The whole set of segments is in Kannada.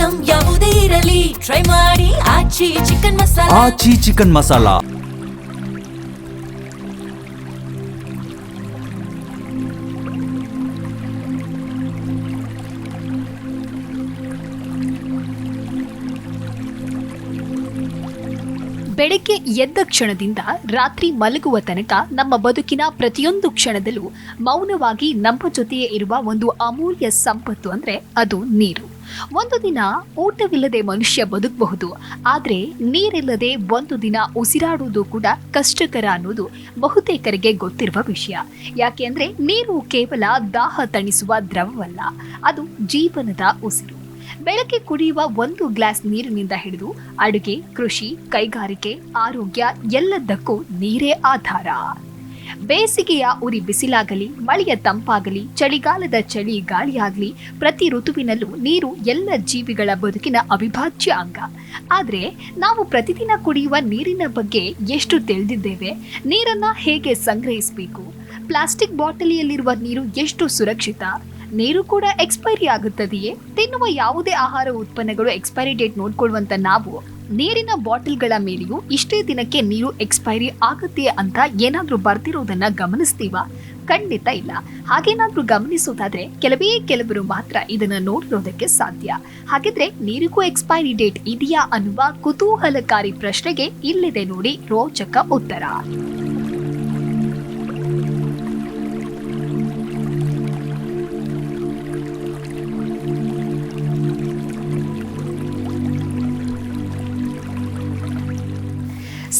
ಐಟಂ ಯಾವುದೇ ಇರಲಿ ಟ್ರೈ ಮಾಡಿ ಆಚಿ ಚಿಕನ್ ಮಸಾಲಾ. ಆಚಿ ಚಿಕನ್ ಮಸಾಲಾ. ಬೆಳಗ್ಗೆ ಎದ್ದ ಕ್ಷಣದಿಂದ ರಾತ್ರಿ ಮಲಗುವ ತನಕ ನಮ್ಮ ಬದುಕಿನ ಪ್ರತಿಯೊಂದು ಕ್ಷಣದಲ್ಲೂ ಮೌನವಾಗಿ ನಮ್ಮ ಜೊತೆಯೇ ಇರುವ ಒಂದು ಅಮೂಲ್ಯ ಸಂಪತ್ತು ಅಂದ್ರೆ ಅದು ನೀರು. ಒಂದು ದಿನ ಊಟವಿಲ್ಲದೆ ಮನುಷ್ಯ ಬದುಕಬಹುದು, ಆದ್ರೆ ನೀರಿಲ್ಲದೆ ಒಂದು ದಿನ ಉಸಿರಾಡುವುದು ಕೂಡ ಕಷ್ಟಕರ ಅನ್ನೋದು ಬಹುತೇಕರಿಗೆ ಗೊತ್ತಿರುವ ವಿಷಯ. ಯಾಕೆಂದ್ರೆ ನೀರು ಕೇವಲ ದಾಹ ತಣಿಸುವ ದ್ರವವಲ್ಲ, ಅದು ಜೀವನದ ಉಸಿರು. ಬೆಳಗ್ಗೆ ಕುಡಿಯುವ ಒಂದು ಗ್ಲಾಸ್ ನೀರಿನಿಂದ ಹಿಡಿದು ಅಡುಗೆ, ಕೃಷಿ, ಕೈಗಾರಿಕೆ, ಆರೋಗ್ಯ ಎಲ್ಲದಕ್ಕೂ ನೀರೇ ಆಧಾರ. ಬೇಸಿಗೆಯ ಉರಿ ಬಿಸಿಲಾಗಲಿ, ಮಳೆಯ ತಂಪಾಗಲಿ, ಚಳಿಗಾಲದ ಚಳಿ ಗಾಳಿಯಾಗಲಿ, ಪ್ರತಿ ಋತುವಿನಲ್ಲೂ ನೀರು ಎಲ್ಲ ಜೀವಿಗಳ ಬದುಕಿನ ಅವಿಭಾಜ್ಯ ಅಂಗ. ಆದ್ರೆ ನಾವು ಪ್ರತಿದಿನ ಕುಡಿಯುವ ನೀರಿನ ಬಗ್ಗೆ ಎಷ್ಟು ತಿಳಿದಿದ್ದೇವೆ? ನೀರನ್ನ ಹೇಗೆ ಸಂಗ್ರಹಿಸಬೇಕು? ಪ್ಲಾಸ್ಟಿಕ್ ಬಾಟಲಿಯಲ್ಲಿರುವ ನೀರು ಎಷ್ಟು ಸುರಕ್ಷಿತ? ನೀರು ಕೂಡ ಎಕ್ಸ್ಪೈರಿ ಆಗುತ್ತದೆಯೇ? ತಿನ್ನುವ ಯಾವುದೇ ಆಹಾರ ಉತ್ಪನ್ನಗಳು ಎಕ್ಸ್ಪೈರಿ ಡೇಟ್ ನೋಡ್ಕೊಳ್ಳುವಂತ ನಾವು ನೀರಿನ ಬಾಟಲ್ಗಳ ಮೇಲೆಯೂ ಇಷ್ಟೇ ದಿನಕ್ಕೆ ನೀರು ಎಕ್ಸ್ಪೈರಿ ಆಗುತ್ತೆ ಅಂತ ಏನಾದ್ರೂ ಬರ್ತಿರೋದನ್ನ ಗಮನಿಸ್ತೀವಾ? ಖಂಡಿತ ಇಲ್ಲ. ಹಾಗೇನಾದ್ರೂ ಗಮನಿಸೋದಾದ್ರೆ ಕೆಲವರು ಮಾತ್ರ ಇದನ್ನ ನೋಡಿರೋದಕ್ಕೆ ಸಾಧ್ಯ. ಹಾಗಿದ್ರೆ ನೀರಿಗೂ ಎಕ್ಸ್ಪೈರಿ ಡೇಟ್ ಇದೆಯಾ ಅನ್ನುವ ಕುತೂಹಲಕಾರಿ ಪ್ರಶ್ನೆಗೆ ಇಲ್ಲಿದೆ ನೋಡಿ ರೋಚಕ ಉತ್ತರ.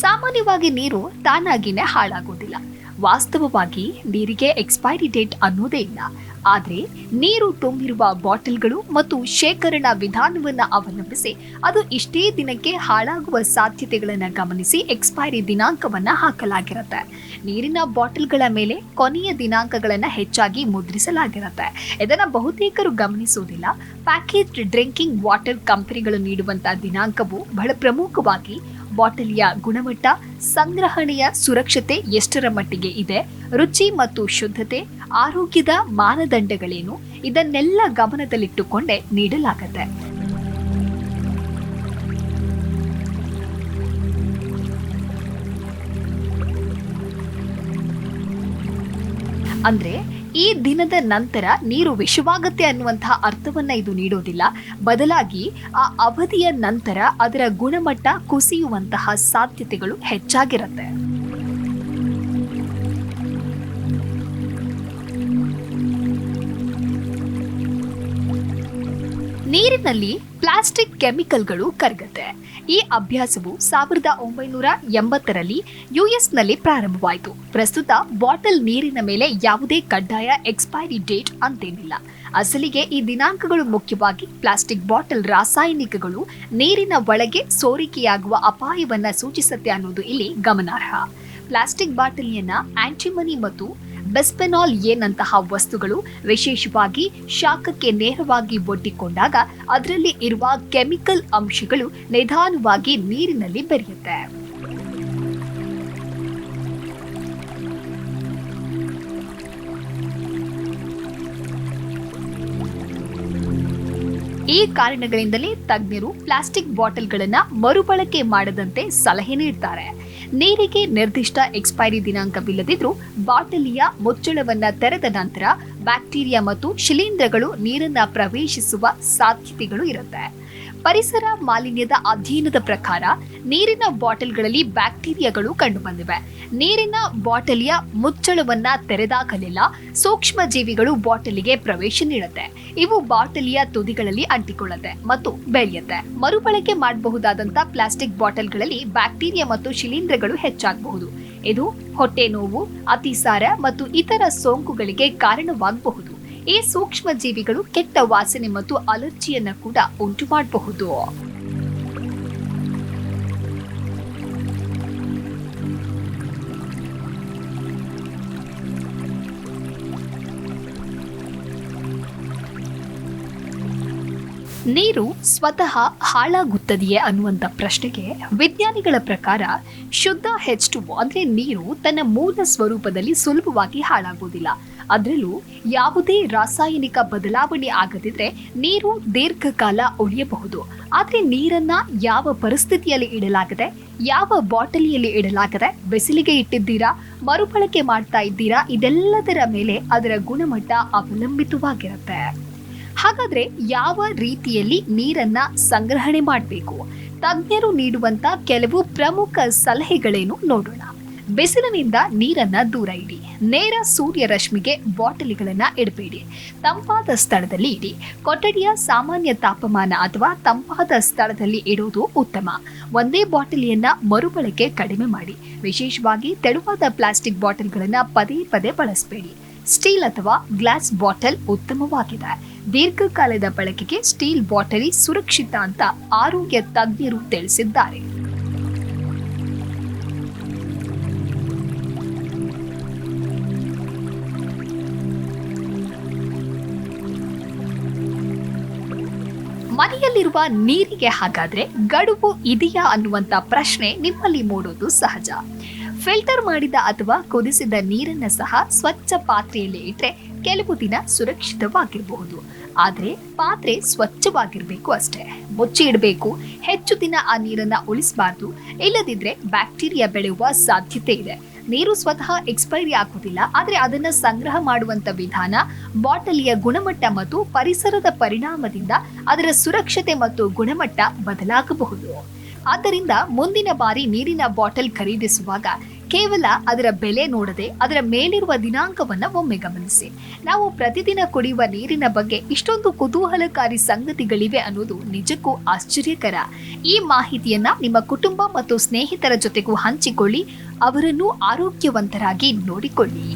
ಸಾಮಾನ್ಯವಾಗಿ ನೀರು ತಾನಾಗಿನೇ ಹಾಳಾಗೋದಿಲ್ಲ. ವಾಸ್ತವವಾಗಿ ನೀರಿಗೆ ಎಕ್ಸ್ಪೈರಿ ಡೇಟ್ ಅನ್ನೋದೇ ಇಲ್ಲ. ಆದರೆ ನೀರು ತುಂಬಿರುವ ಬಾಟಲ್ಗಳು ಮತ್ತು ಶೇಖರಣಾ ವಿಧಾನವನ್ನು ಅವಲಂಬಿಸಿ ಅದು ಇಷ್ಟೇ ದಿನಕ್ಕೆ ಹಾಳಾಗುವ ಸಾಧ್ಯತೆಗಳನ್ನು ಗಮನಿಸಿ ಎಕ್ಸ್ಪೈರಿ ದಿನಾಂಕವನ್ನು ಹಾಕಲಾಗಿರುತ್ತೆ. ನೀರಿನ ಬಾಟಲ್ಗಳ ಮೇಲೆ ಕೊನೆಯ ದಿನಾಂಕಗಳನ್ನು ಹೆಚ್ಚಾಗಿ ಮುದ್ರಿಸಲಾಗಿರುತ್ತೆ. ಇದನ್ನು ಬಹುತೇಕರು ಗಮನಿಸುವುದಿಲ್ಲ. ಪ್ಯಾಕೇಜ್ಡ್ ಡ್ರಿಂಕಿಂಗ್ ವಾಟರ್ ಕಂಪನಿಗಳು ನೀಡುವಂತಹ ದಿನಾಂಕವು ಬಹಳ ಪ್ರಮುಖವಾಗಿ ಬಾಟಲಿಯ ಗುಣಮಟ್ಟ, ಸಂಗ್ರಹಣೆಯ ಸುರಕ್ಷತೆ ಎಷ್ಟರ ಮಟ್ಟಿಗೆ ಇದೆ, ರುಚಿ ಮತ್ತು ಶುದ್ಧತೆ, ಆರೋಗ್ಯದ ಮಾನದಂಡಗಳೇನು, ಇದನ್ನೆಲ್ಲ ಗಮನದಲ್ಲಿಟ್ಟುಕೊಂಡೇ ನೀಡಲಾಗುತ್ತೆ. ಅಂದ್ರೆ ಈ ದಿನದ ನಂತರ ನೀರು ವಿಷವಾಗತ್ತೆ ಅನ್ನುವಂತಹ ಅರ್ಥವನ್ನ ಇದು ನೀಡೋದಿಲ್ಲ. ಬದಲಾಗಿ ಆ ಅವಧಿಯ ನಂತರ ಅದರ ಗುಣಮಟ್ಟ ಕುಸಿಯುವಂತಹ ಸಾಧ್ಯತೆಗಳು ಹೆಚ್ಚಾಗಿರುತ್ತೆ. ನೀರಿನಲ್ಲಿ ಪ್ಲಾಸ್ಟಿಕ್ ಕೆಮಿಕಲ್ಗಳು ಕರಗತ್ತೆ. ಈ ಅಭ್ಯಾಸವು 1980ರಲ್ಲಿ ಯುಎಸ್ನಲ್ಲಿ ಪ್ರಾರಂಭವಾಯಿತು. ಪ್ರಸ್ತುತ ಬಾಟಲ್ ನೀರಿನ ಮೇಲೆ ಯಾವುದೇ ಕಡ್ಡಾಯ ಎಕ್ಸ್ಪೈರಿ ಡೇಟ್ ಅಂತೇನಿಲ್ಲ. ಅಸಲಿಗೆ ಈ ದಿನಾಂಕಗಳು ಮುಖ್ಯವಾಗಿ ಪ್ಲಾಸ್ಟಿಕ್ ಬಾಟಲ್ ರಾಸಾಯನಿಕಗಳು ನೀರಿನ ಒಳಗೆ ಸೋರಿಕೆಯಾಗುವ ಅಪಾಯವನ್ನ ಸೂಚಿಸುತ್ತೆ ಅನ್ನೋದು ಇಲ್ಲಿ ಗಮನಾರ್ಹ. ಪ್ಲಾಸ್ಟಿಕ್ ಬಾಟಲಿಯನ್ನ ಆಂಟಿಮನಿ ಮತ್ತು ಬಿಸ್ಫೆನಾಲ್ ನಂತಹ ವಸ್ತುಗಳು ವಿಶೇಷವಾಗಿ ಶಾಖಕ್ಕೆ ನೇರವಾಗಿ ಒಡ್ಡಿಕೊಂಡಾಗ ಅದರಲ್ಲಿ ಇರುವ ಕೆಮಿಕಲ್ ಅಂಶಗಳು ನಿಧಾನವಾಗಿ ನೀರಿನಲ್ಲಿ ಬೆರೆಯುತ್ತೆ. ಈ ಕಾರಣಗಳಿಂದಲೇ ತಜ್ಞರು ಪ್ಲಾಸ್ಟಿಕ್ ಬಾಟಲ್ಗಳನ್ನು ಮರುಬಳಕೆ ಮಾಡದಂತೆ ಸಲಹೆ ನೀಡುತ್ತಾರೆ. ನೀರಿಗೆ ನಿರ್ದಿಷ್ಟ ಎಕ್ಸ್ಪೈರಿ ದಿನಾಂಕವಿಲ್ಲದಿದ್ರೂ ಬಾಟಲಿಯ ಮುಚ್ಚಳವನ್ನ ತೆರೆದ ನಂತರ ಬ್ಯಾಕ್ಟೀರಿಯಾ ಮತ್ತು ಶಿಲೀಂಧ್ರಗಳು ನೀರನ್ನ ಪ್ರವೇಶಿಸುವ ಸಾಧ್ಯತೆಗಳು ಇರುತ್ತೆ. ಪರಿಸರ ಮಾಲಿನ್ಯದ ಅಧ್ಯಯನದ ಪ್ರಕಾರ ನೀರಿನ ಬಾಟಲ್ಗಳಲ್ಲಿ ಬ್ಯಾಕ್ಟೀರಿಯಾಗಳು ಕಂಡುಬಂದಿವೆ. ನೀರಿನ ಬಾಟಲಿಯ ಮುಚ್ಚಳವನ್ನ ತೆರೆದಾಗಲೆಲ್ಲ ಸೂಕ್ಷ್ಮ ಜೀವಿಗಳು ಬಾಟಲಿಗೆ ಪ್ರವೇಶ ನೀಡುತ್ತೆ. ಇವು ಬಾಟಲಿಯ ತುದಿಗಳಲ್ಲಿ ಅಂಟಿಕೊಳ್ಳುತ್ತೆ ಮತ್ತು ಬೆಳೆಯುತ್ತೆ. ಮರುಬಳಕೆ ಮಾಡಬಹುದಾದಂತ ಪ್ಲಾಸ್ಟಿಕ್ ಬಾಟಲ್ಗಳಲ್ಲಿ ಬ್ಯಾಕ್ಟೀರಿಯಾ ಮತ್ತು ಶಿಲೀಂಧ್ರಗಳು ಹೆಚ್ಚಾಗಬಹುದು. ಇದು ಹೊಟ್ಟೆ ನೋವು, ಅತಿಸಾರ ಮತ್ತು ಇತರ ಸೋಂಕುಗಳಿಗೆ ಕಾರಣವಾಗಬಹುದು. ಈ ಸೂಕ್ಷ್ಮ ಜೀವಿಗಳು ಕೆಟ್ಟ ವಾಸನೆ ಮತ್ತು ಅಲರ್ಜಿಯನ್ನ ಕೂಡ ಉಂಟು ಮಾಡಬಹುದು. ನೀರು ಸ್ವತಃ ಹಾಳಾಗುತ್ತದೆಯೇ ಅನ್ನುವಂಥ ಪ್ರಶ್ನೆಗೆ ವಿಜ್ಞಾನಿಗಳ ಪ್ರಕಾರ ಶುದ್ಧ H2O ಅಂದ್ರೆ ನೀರು ತನ್ನ ಮೂಲ ಸ್ವರೂಪದಲ್ಲಿ ಸುಲಭವಾಗಿ ಹಾಳಾಗುವುದಿಲ್ಲ. ಅದರಲ್ಲೂ ಯಾವುದೇ ರಾಸಾಯನಿಕ ಬದಲಾವಣೆ ಆಗದಿದ್ರೆ ನೀರು ದೀರ್ಘಕಾಲ ಉಳಿಯಬಹುದು. ಆದರೆ ನೀರನ್ನ ಯಾವ ಪರಿಸ್ಥಿತಿಯಲ್ಲಿ ಇಡಲಾಗಿದೆ, ಯಾವ ಬಾಟಲಿಯಲ್ಲಿ ಇಡಲಾಗಿದೆ, ಬಿಸಿಲಿಗೆ ಇಟ್ಟಿದ್ದೀರಾ, ಮರುಬಳಕೆ ಮಾಡ್ತಾ ಇದ್ದೀರಾ, ಇದೆಲ್ಲದರ ಮೇಲೆ ಅದರ ಗುಣಮಟ್ಟ ಅವಲಂಬಿತವಾಗಿರುತ್ತೆ. ಹಾಗಾದ್ರೆ ಯಾವ ರೀತಿಯಲ್ಲಿ ನೀರನ್ನ ಸಂಗ್ರಹಣೆ ಮಾಡಬೇಕು? ತಜ್ಞರು ನೀಡುವಂತ ಕೆಲವು ಪ್ರಮುಖ ಸಲಹೆಗಳೇನು ನೋಡೋಣ. ಬಿಸಿಲಿನಿಂದ ನೀರನ್ನ ದೂರ ಇಡಿ. ನೇರ ಸೂರ್ಯ ರಶ್ಮಿಗೆ ಬಾಟಲಿಗಳನ್ನ ಇಡಬೇಡಿ. ತಂಪಾದ ಸ್ಥಳದಲ್ಲಿ ಇಡಿ. ಕೊಠಡಿಯ ಸಾಮಾನ್ಯ ತಾಪಮಾನ ಅಥವಾ ತಂಪಾದ ಸ್ಥಳದಲ್ಲಿ ಇಡುವುದು ಉತ್ತಮ. ಒಂದೇ ಬಾಟಲಿಯನ್ನ ಮರುಬಳಕೆ ಕಡಿಮೆ ಮಾಡಿ. ವಿಶೇಷವಾಗಿ ತೆಳುವಾದ ಪ್ಲಾಸ್ಟಿಕ್ ಬಾಟಲ್ಗಳನ್ನ ಪದೇ ಪದೇ ಬಳಸಬೇಡಿ. ಸ್ಟೀಲ್ ಅಥವಾ ಗ್ಲಾಸ್ ಬಾಟಲ್ ಉತ್ತಮವಾಗಿದೆ. ದೀರ್ಘಕಾಲದ ಬಳಕೆಗೆ ಸ್ಟೀಲ್ ಬಾಟಲಿ ಸುರಕ್ಷಿತ ಅಂತ ಆರೋಗ್ಯ ತಜ್ಞರು ತಿಳಿಸಿದ್ದಾರೆ. ಮನೆಯಲ್ಲಿರುವ ನೀರಿಗೆ ಹಾಗಾದ್ರೆ ಗಡುವು ಇದೆಯಾ ಅನ್ನುವಂತ ಪ್ರಶ್ನೆ ನಿಮ್ಮಲ್ಲಿ ಮೂಡೋದು ಸಹಜ. ಫಿಲ್ಟರ್ ಮಾಡಿದ ಅಥವಾ ಕುದಿಸಿದ ನೀರನ್ನ ಸಹ ಸ್ವಚ್ಛ ಪಾತ್ರೆಯಲ್ಲಿ ಇಟ್ಟರೆ ಕೆಲವು ದಿನ ಸುರಕ್ಷಿತವಾಗಿರಬಹುದು. ಆದರೆ ಪಾತ್ರೆ ಸ್ವಚ್ಛವಾಗಿರ್ಬೇಕು ಅಷ್ಟೇ. ಮುಚ್ಚಿ ಇಡಬೇಕು. ಹೆಚ್ಚು ದಿನ ಆ ನೀರನ್ನ ಉಳಿಸಬಾರ್ದು. ಇಲ್ಲದಿದ್ರೆ ಬ್ಯಾಕ್ಟೀರಿಯಾ ಬೆಳೆಯುವ ಸಾಧ್ಯತೆ ಇದೆ. ನೀರು ಸ್ವತಃ ಎಕ್ಸ್ಪೈರಿ ಆಗುವುದಿಲ್ಲ, ಆದರೆ ಅದನ್ನ ಸಂಗ್ರಹ ಮಾಡುವಂತ ವಿಧಾನ, ಬಾಟಲಿಯ ಗುಣಮಟ್ಟ ಮತ್ತು ಪರಿಸರದ ಪರಿಣಾಮದಿಂದ ಅದರ ಸುರಕ್ಷತೆ ಮತ್ತು ಗುಣಮಟ್ಟ ಬದಲಾಗಬಹುದು. ಆದ್ದರಿಂದ ಮುಂದಿನ ಬಾರಿ ನೀರಿನ ಬಾಟಲ್ ಖರೀದಿಸುವಾಗ ಕೇವಲ ಅದರ ಬೆಲೆ ನೋಡದೆ ಅದರ ಮೇಲಿರುವ ದಿನಾಂಕವನ್ನ ಒಮ್ಮೆ ಗಮನಿಸಿ. ನಾವು ಪ್ರತಿದಿನ ಕುಡಿಯುವ ನೀರಿನ ಬಗ್ಗೆ ಇಷ್ಟೊಂದು ಕುತೂಹಲಕಾರಿ ಸಂಗತಿಗಳಿವೆ ಅನ್ನೋದು ನಿಜಕ್ಕೂ ಆಶ್ಚರ್ಯಕರ. ಈ ಮಾಹಿತಿಯನ್ನ ನಿಮ್ಮ ಕುಟುಂಬ ಮತ್ತು ಸ್ನೇಹಿತರ ಜೊತೆಗೂ ಹಂಚಿಕೊಳ್ಳಿ. ಅವರನ್ನು ಆರೋಗ್ಯವಂತರಾಗಿ ನೋಡಿಕೊಳ್ಳಿ.